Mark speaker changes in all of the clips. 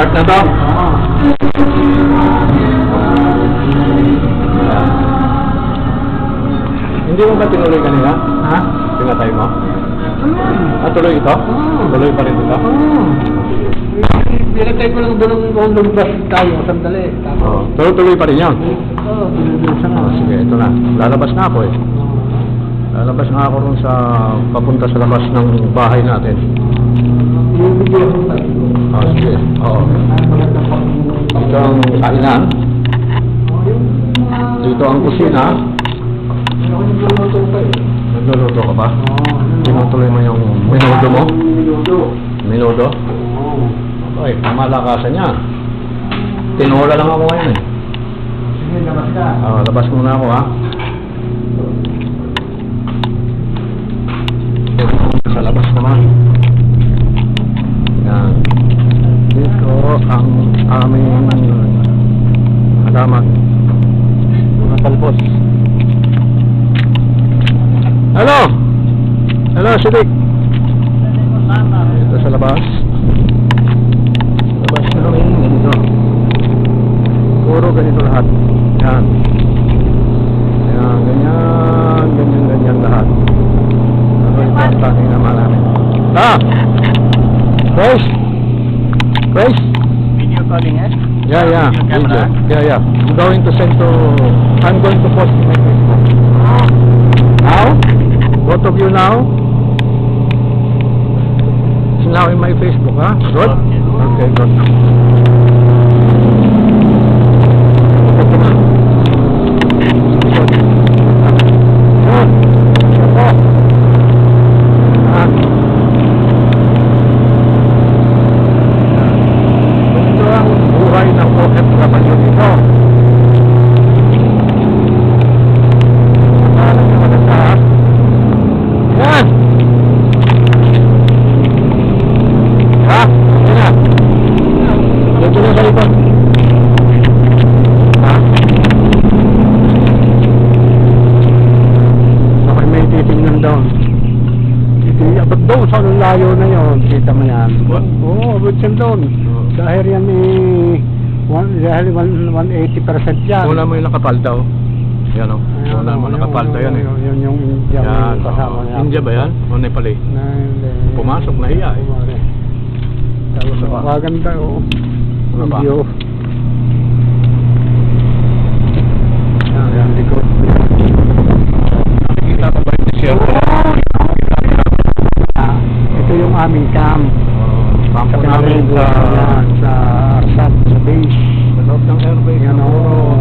Speaker 1: Start na to? Hindi mo ba tinuloy kanina?
Speaker 2: Ha?
Speaker 1: Pinatay mo? Tuloy ito? Tuloy pa rin ito?
Speaker 2: Pinatay ko lang doon kung lumabas tayo, sandali.
Speaker 1: Tuloy pa rin yan?
Speaker 2: Oo, binubusan na.
Speaker 1: Sige, ito na. Lalabas na ako eh. Lalabas na ako rin sa papunta sa labas ng bahay natin. Sige. Oo. Dito ang kainan. Dito ang kusina. Nagluluto ka ba? Tinutuloy mo yung minudo mo? Minudo? Okay, malakasan yan. Tinula lang ako ngayon eh.
Speaker 2: Sige, labas ka.
Speaker 1: Labas muna ako ha. Sa labas naman. Yan. Dito ang aming halaman. Mga talbos. Hello! Hello, Sidik! Dito sa labas. Labas na kami ganito. Puro ganito lahat. Yan. Yan, ganyan lahat. Ang taking naman namin. Grace? Grace?
Speaker 2: Video calling eh?
Speaker 1: Yeah.
Speaker 2: Camera?
Speaker 1: Yeah. I'm going to post in my Facebook. Now? Both of you now? It's now in my Facebook, huh? Good? Okay, good. Layo na yun, kita mo yan. Oo, abot yan doon. Dahil yan dahil 180% yan. Wala mo yung nakapalda oh. Yan o. Wala mo nakapalda yan eh.
Speaker 2: Yun yung India
Speaker 1: yan,
Speaker 2: kasama niya.
Speaker 1: India ba yan? O Nepali? Pumasok na hiya eh.
Speaker 2: Tapos maganda o.
Speaker 1: Ano ba?
Speaker 2: Video. Yan, likod.
Speaker 1: Nakikita ka ba yung desierto?
Speaker 2: Ito yung aming camp.
Speaker 1: Camp namin
Speaker 2: sa base.
Speaker 1: Sa loob ng airbase.
Speaker 2: Yan o.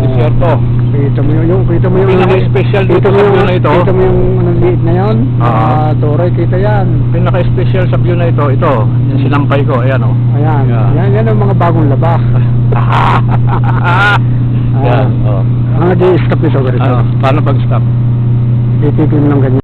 Speaker 1: Desierto.
Speaker 2: Kita mo yung
Speaker 1: Pinaka-special dito sa view na ito.
Speaker 2: Kita mo yung liit na yun? Toroy, kita yan.
Speaker 1: Pinaka-special sa view na ito. Ito, yung sinampay ko. Ayan o.
Speaker 2: Ayan. Yan ang mga bagong labak.
Speaker 1: Yan.
Speaker 2: Ang nag-i-stop nito ganito.
Speaker 1: Paano pag-stop?
Speaker 2: Titikin ng ganyan.